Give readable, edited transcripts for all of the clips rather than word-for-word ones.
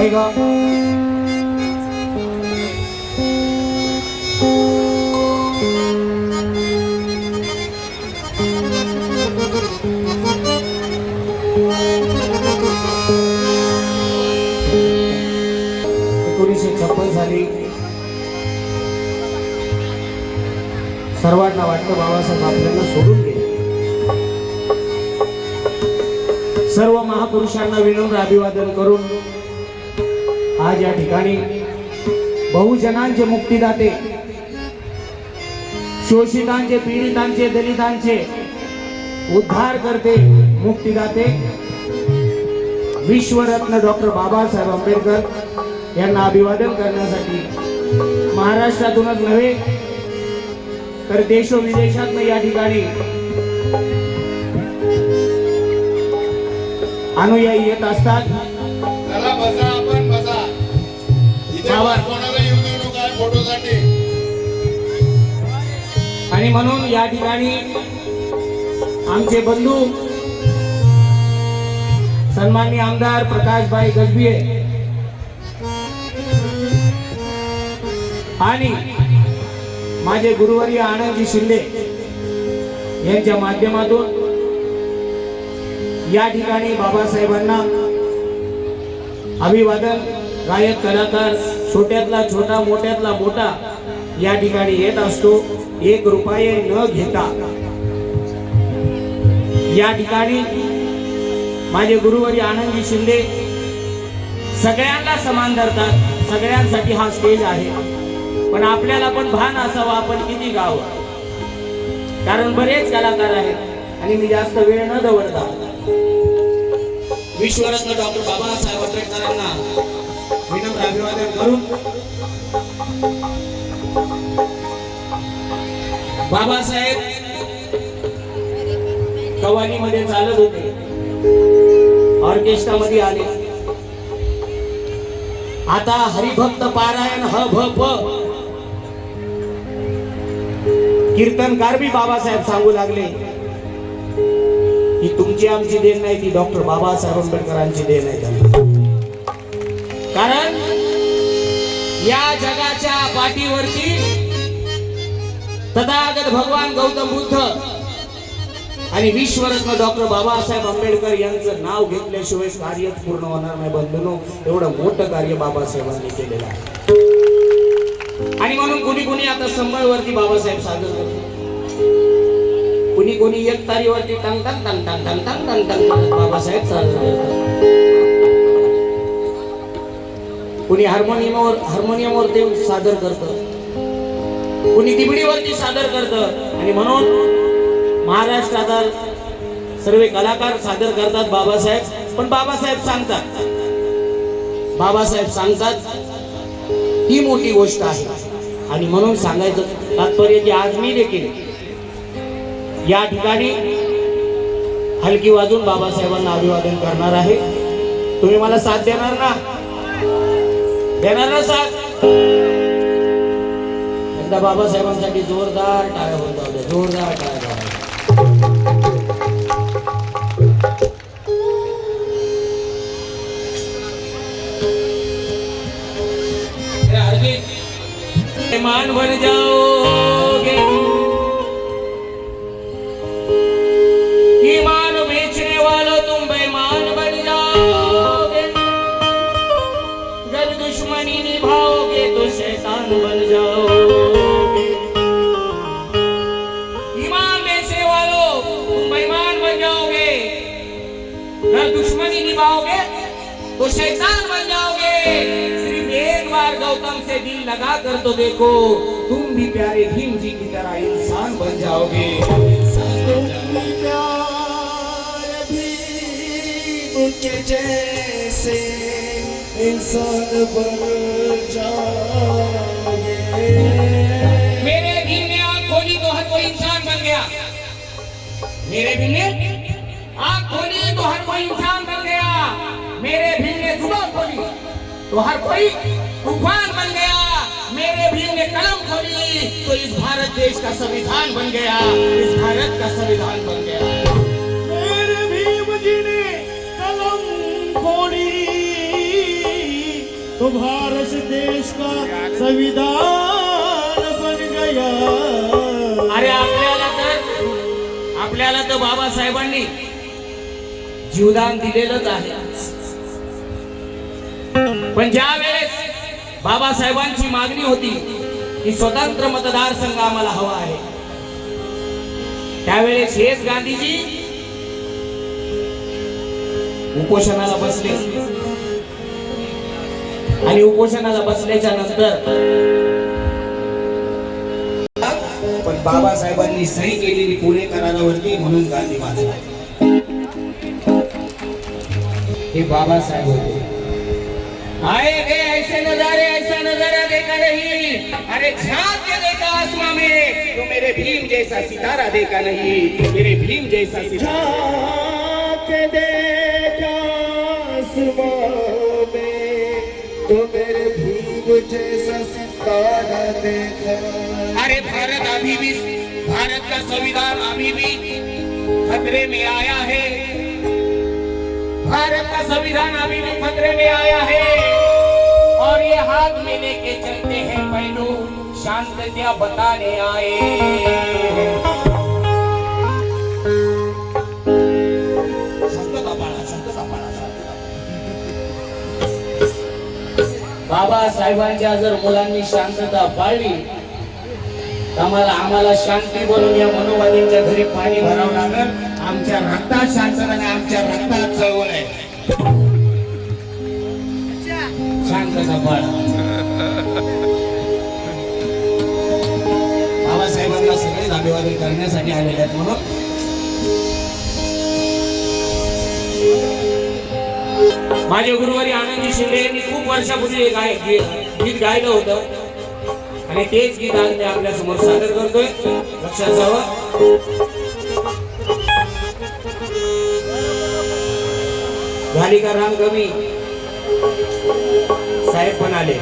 का साली सर्वांना वाटतं बाबासाहेब आपल्याला सोडून गेले. सर्व महापुरुषांना विनम्र अभिवादन करून आज या ठिकाणी बहुजनांचे मुक्तिदाते, शोषितांचे, पीडितांचे, दलितांचे उद्धार करते, मुक्तिदाते विश्वरत्न डॉक्टर बाबासाहेब आंबेडकर यांना अभिवादन करण्यासाठी महाराष्ट्रातूनच नव्हे तर देशोविदेशातून या ठिकाणी अनुयायी येत असतात. चला बसा, आपण बसा. इथे कोणाला येऊ देऊ नका फोटोसाठी. आणि म्हणून या ठिकाणी आमचे बंधू सन्माननीय आमदार प्रकाशभाई गजभिये आणि माझे गुरुवर्य आनंदजी शिंदे यांच्या माध्यमातून या ठिकाणी बाबासाहेबांना अभिवादन, गायक कलाकार छोट्यातला छोटा मोठ्यातला मोठा या ठिकाणी येत असतो. 1 रुपये न घेता या ठिकाणी माझे गुरुवर्य आनंदजी शिंदे सगळ्यांना समान धरतात. सगळ्यांसाठी हा स्टेज आहे, पण आपल्याला पण भान असावं आपण किती गाव, कारण बरेच कलाकार आहेत. आणि मी जास्त वेळ न दवडता विश्वरत्न डॉक्टर बाबासाहेब आंबेडकरांना विनम्र अभिवादन करून बाबासाहेब कवानीमध्ये चालत होते, ऑर्केस्ट्रा मध्ये आले. आता हरिभक्त पारायण ह भ प कीर्तनकार बी बाबासाहेब सांगू लागले ही तुमची आमची देण नाही, ती डॉक्टर बाबासाहेब आंबेडकरांची देण आहे. कारण या जगाच्या पाठीवरती तथागत भगवान गौतम बुद्ध आणि विश्वरत्न डॉक्टर बाबासाहेब आंबेडकर यांचं नाव घेतल्याशिवाय कार्यच पूर्ण होणार नाही. बंधूंनो, एवढं मोठं कार्य बाबासाहेबांनी केलेलं आहे. आणि म्हणून कोणी कोणी आता संबळवरती बाबासाहेब सादर करतात, कोणी एक तारीवरती टंग टंग टंग टंग टंग टंग टंग टंग बाबासाहेब सादर करतात, कोणी हार्मोनियमवर ते सादर करतं, कोणी दिबडीवरती सादर करतं. आणि म्हणून महाराष्ट्रात सर्व कलाकार सादर करतात बाबासाहेब, पण बाबासाहेब सांगतात ही मोठी गोष्ट आहे. आणि म्हणून सांगायचं तात्पर्य की आज मी देखील या ठिकाणी हलकी वाजून बाबासाहेबांना अभिवादन करणार आहे. तुम्ही मला साथ देणार ना? साथ? एकदा बाबासाहेबांसाठी जोरदार टाळ्या होत होत्या, जोरदार टाळ्या. ईमान बन जाओगे, ईमान बेचने वालों तुम बेईमान बन जाओगे, जब दुश्मनी निभाओगे तो शैतान बन जाओगे. ईमान बेचने वालों तुम बेईमान बन जाओगे, जब दुश्मनी निभाओगे तो शैतान बन जाओगे. सिर्फ एक बार गौतम से दिल लगा कर तो देखो, तुम भी प्यारे भीम जी की तरह इंसान बन जाओगे. भीम के जैसे इंसान बन जाओगे. मेरे भीम ने आँख खोली तो हर कोई इंसान बन गया. मेरे भीम ने आँख खोली तो हर कोई इंसान बन गया. मेरे भीम ने जुबान खोली तो हर कोई तूफान बन गया. मेरे भीम ने कलम खोली तो इस भारत देश का संविधान बन गया, इस भारत का संविधान बन गया. मेरे भीम जी ने कलम खोली भारत देश का संविधान बन गया। अरे आपल्याला तर बाबासाहेबांनी जीवदान दिलेलंच आहे, पण ज्या वेळेस बाबासाहेबांची मागणी होती की स्वतंत्र मतदारसंघ आम्हाला हवा आहे, त्यावेळेस हेच गांधीजी उपोषणाला बसले आणि उपोषणाला बसल्याच्या नंतर पण बाबासाहेबांनी सही केलेली पुणे करारावरती म्हणून गांधी वाचला। हे बाबासाहेब होते। आए गए ऐसे नजारे, ऐसा नजारा देखा नहीं, अरे झांक के देखा आसमां में तो मेरे भीम जैसा सितारा देखा नहीं, मेरे भीम जैसा सितारा झांक के देखा आसमां में तो मेरे भीम जैसा सितारा देखा। अरे भारत का संविधान अभी भी खतरे में आया है, भारत का संविधान अभी भी खतरे में आया है, और ये हाथ में लेके चलते हैं पहलू शांतता बताने आए। बाबासाहेबांच्या जर मुलांनी शांतता पाळली तर आम्हाला शांती बोलून या मनोवादींच्या घरी पाणी भरावं लागेल। आमच्या रक्तात शांतता नाही, आमच्या रक्तात चळवळ आहे। शांतता पाळा। बाबासाहेबांना सगळे अभिवादन करण्यासाठी आलेले आहेत म्हणून माझे गुरुवारी आनंदी शिंदे यांनी खूप वर्षापूर्वी गीत गायलं होतं आणि तेच गीत आज मी आपल्या समोर सादर करतोय, लक्षात जावं। झाली का राम कवी साहेब पण आले।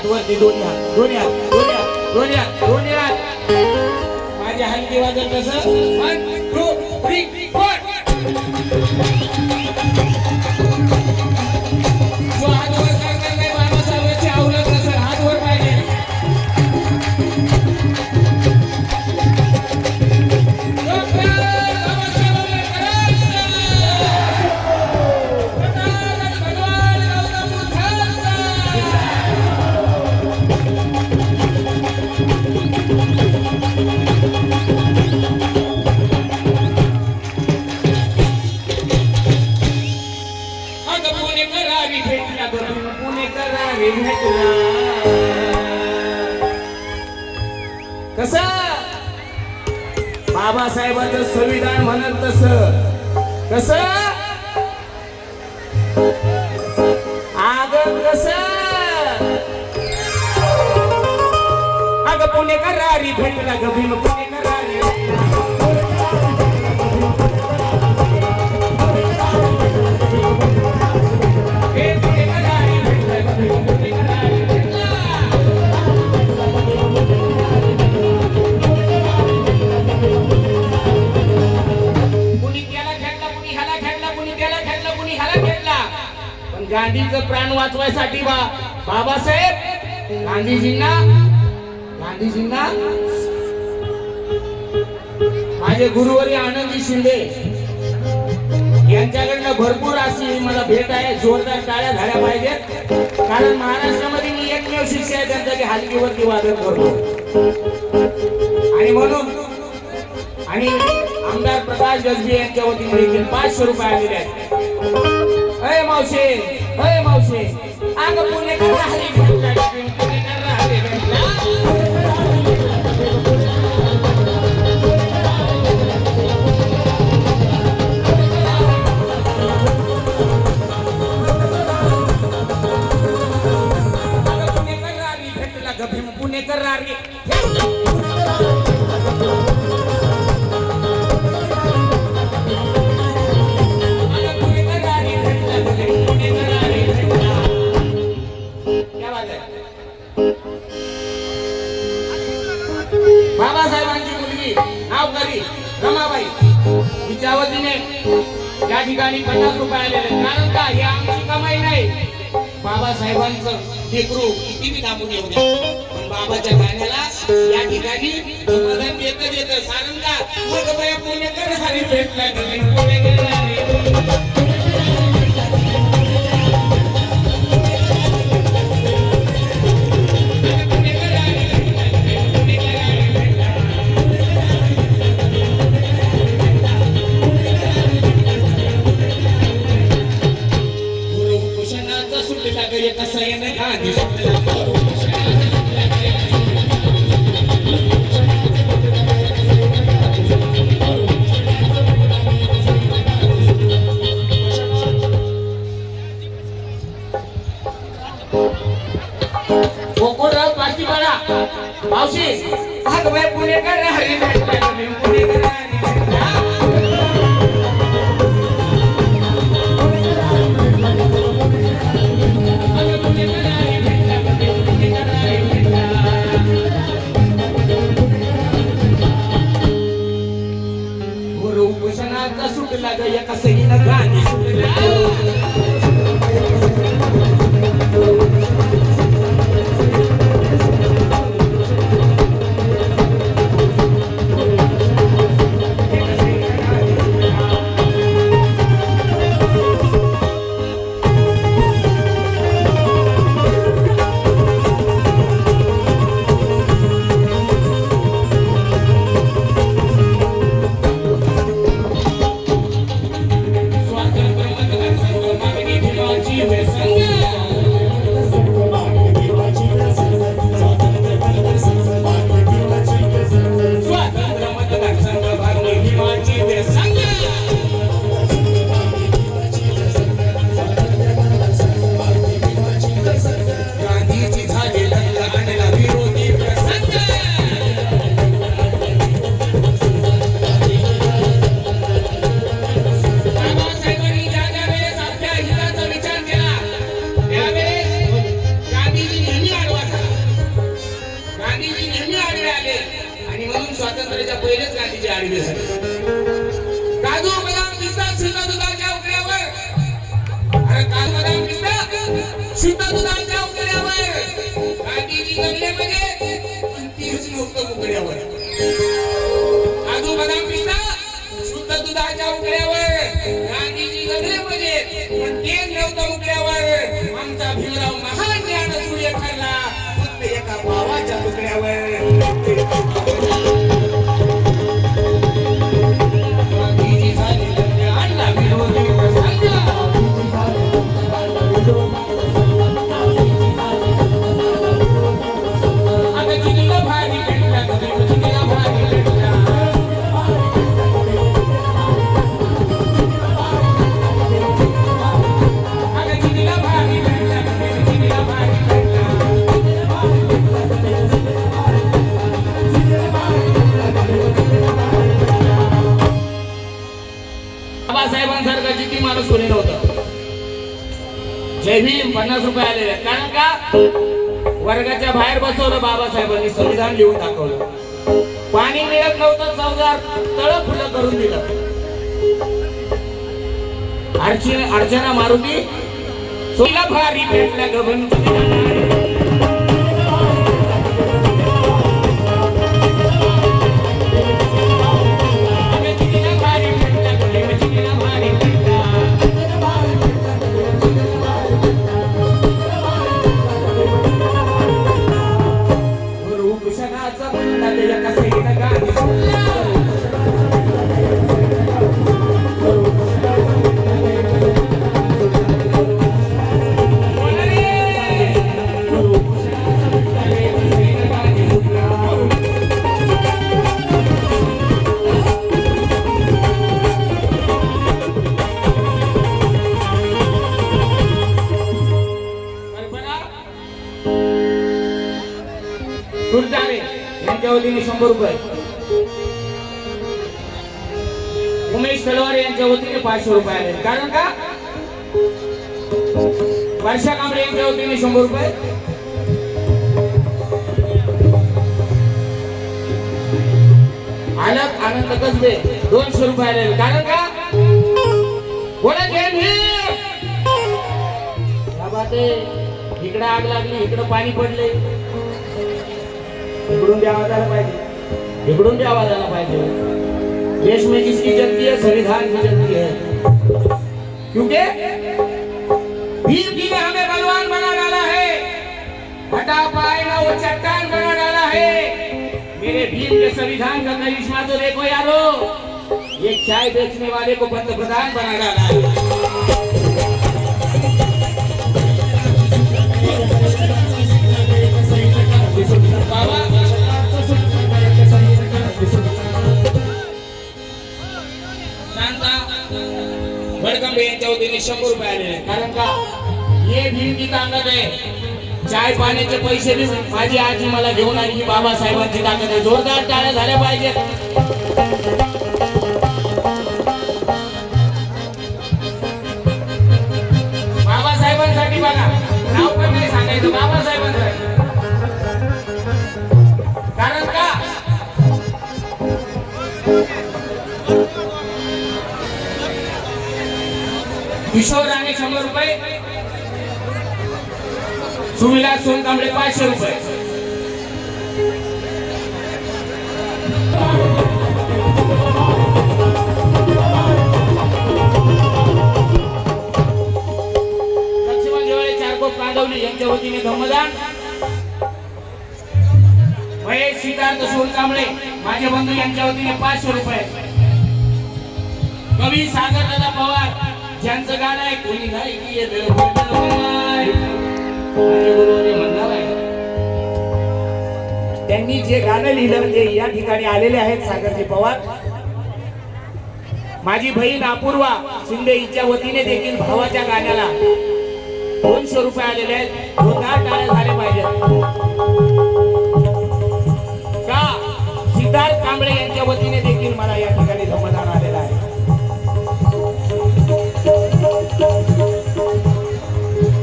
वरती दोन्ही हात, दोन्ही हात, दोन्ही हात, दोन्ही हात, दोन्ही हात। माझ्या हलकी वाजत तसं 1 2 3 4 जो हात वर करणार नाही बाबासाहेबांची अवलंब नसेल, हात वर पाहिजे। कस बाबासाहेबांचं संविधान म्हणत तस कस आग कस अग पुणेकरारी भेटला ग भीम पुणेकरारी गांधीचं प्राण वाचवायसाठी बाबासाहेब गांधीजींना माझे गुरुवारी आनंदी शिंदे यांच्याकडनं भरपूर अशी मला भेट आहे. जोरदार टाळ्या झाल्या पाहिजेत, कारण महाराष्ट्रामध्ये मी एकमेव शिष्य आहे त्यांचा की हलकीवरती वादन करतो. आणि म्हणून आणि आमदार प्रकाश गजबी यांच्या वतीने देखील 500 रुपये आलेले आहेत. अय मावशे, अय मावशे, अगं पुणेकर राहिली भेटला, पुणेकर राहिली भेटला. पुणेकर रारी बाबासाहेबांची मुलगी नावकरी रमाबाई हिच्या वतीने या ठिकाणी 50 रुपये आलेले आहेत. कारण का हे आमची कमाई नाही, बाबासाहेबांचं लेकरू किती बी दाबून येऊ द्या, पण बाबाच्या गाण्याला या ठिकाणी समाधान देतं देतं. कारण का मग बाया पुणेकर हरी भेटला पुणेकर हरी. कसं येणं गाणी कोकोराव पाटीवाडा मावशी हा बाय पुणेकर हरी भेटला पुणेकर हरी भेटला. सुटला ग एका सईनं गाणी स्वातंत्र्याच्या पहिलेच गांधीजी आडवे झाले. काजू बदाम पिस्ता शुद्ध दुधाच्या उकळ्यावर, अरे काजू बदाम पिस्ता शुद्ध दुधाच्या उकळ्यावर गांधीजी जगले म्हणजे पण तेच नव्हतं उकळ्यावर. काजू बदाम पिस्ता शुद्ध दुधाच्या उकळ्यावर गांधीजी जगले म्हणजे पण तेच नव्हतं उकळ्यावर. आमचा भीमराव महान ज्ञानसूर्य ठरला फक्त एका भावाच्या तुकड्यावर. बाबासाहेबांसारखा जिद्दी माणूस कोणी नव्हतं. जय भीम 50 रुपये आलेले. कारण का वर्गाच्या बाहेर बसवलं बाबासाहेबांनी, संविधान लिहून दाखवलं. पाणी मिळत नव्हतं, चौदार तळ खुलं करून दिलं. अर्चना मारुती सोला भारी भेटला गबन भारी भेटला सुरजारे यांच्या वतीने 100 रुपये, उमेश तलवारे यांच्या वतीने 500 रुपये आले. कारण का वर्षा कांबळे यांच्या वतीने 100 रुपये, आलक आनंद कसबे 200 रुपये आले. कारण का बोला जय भीम. क्या बात आहे. इकडे आग लागली, इकडे पाणी पडले, इकडून भी आवाज आला पाहिजे, इकडून भी आवाज आला पाहिजे. देश में किसकी जनती है? संविधान की जनती है. क्योंकि भीम जी ने हमें बलवान बना डाला है, हटा पाए ना वो चट्टान बना डाला है. मेरे भीम के संविधान का करिश्मा तो देखो यारो, ये चाय बेचने वाले को पंतप्रधान बना डाला है. भडकंबे यांच्या वतीने 100 रुपये आले. कारण का हे भीम की ताकद आहे. चाय पाण्याचे पैसे बी माझी आजी मला घेऊन आली. ही बाबासाहेबांची ताकद आहे. जोरदार टाळ्या झाल्या पाहिजेत. बाबासाहेबांसाठी बघा, नाव पण नाही सांगायचं, बाबासाहेबांसाठी. कारण का किशोर राणे 100 रुपये, सुविलास सोनकांबळे 500 रुपये. लक्ष्मण जेवाळे चारकोप कांदवली यांच्या वतीने धम्मदान. महेश सिद्धार्थ सोनकांबळे माझे बंधू यांच्या वतीने 500 रुपये. कवी सागर दादा पवार ज्यांचं गाणं आहे कोणी नाही की ये माझे गुरुवारी म्हणणार आहे, त्यांनी जे गाणं लिहिलं म्हणजे या ठिकाणी आलेले आहेत सागरजी पवार. माझी बहीण अपूर्वा शिंदे हिच्या वतीने देखील भावाच्या गाण्याला 200 रुपये आलेले आहेत. जोरदार टाळ्या झाले पाहिजे. का सिद्धार्थ कांबळे यांच्या वतीने देखील मला या ठिकाणी धम्मदान आलेलं आहे.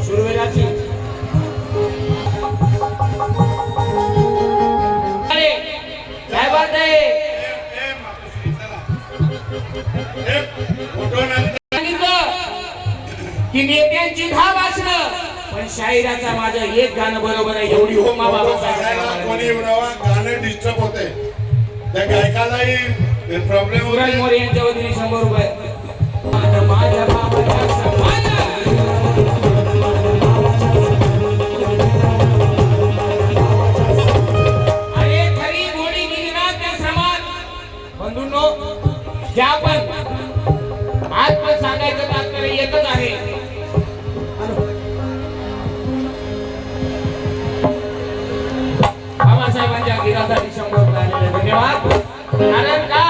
सुरवेराची अरे काय बात आहे. की नेत्यांची धाव असणं पण शाहिराचा माझं एक गाणं बरोबर आहे. एवढी होमा बाबासाहेब कोणी गाणं डिस्टर्ब होते, त्या गायकालाही प्रॉब्लेम सुराज मोरे यांच्या वतीने 100 रुपये. माझ्या बाबाच्या समान अरे खरी घोडी निघणार त्या श्रमात. बंधूंनो, ज्या पण आज पण सांगायचं तात्पर्य एकच आहे. बाबासाहेबांच्या गिरासाठी 100 रुपये आलेले. धन्यवाद. कारण का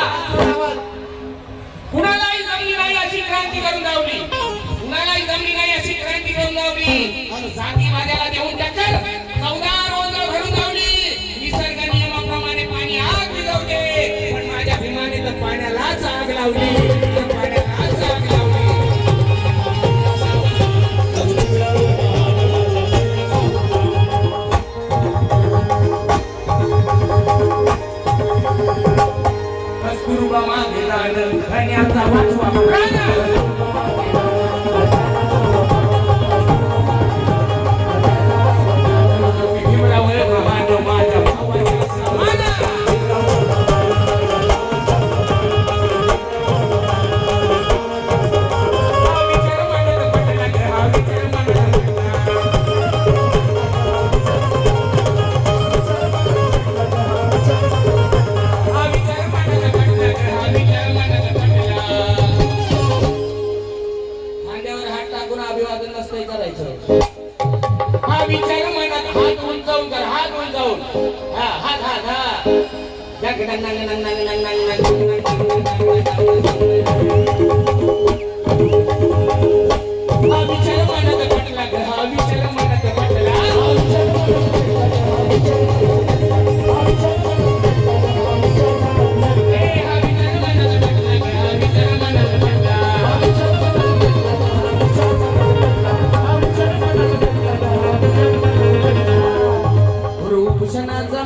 कुणालाही जमली नाही अशी क्रांती करून लावली, कुणालाही जमली नाही अशी क्रांती करून लावली. जाती वाद्याला देऊन टक्कर 14 रोज भरून लावली. निसर्ग नियमाप्रमाणे पाणी आग विझवते, पण माझ्या भीमाने तर पाण्यालाच आग लावली. पाण्यालाच आग लावली. कस्तुरबा मागे लागलं धन्याचा वाचवा प्राण.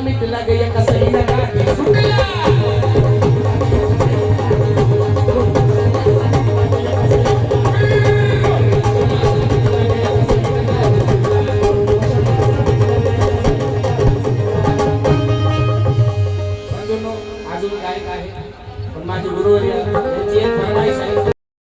मिटला गया कसली नका सुटला बंधूंनो, अजून गायक आहे पण माझे गुरुवर्य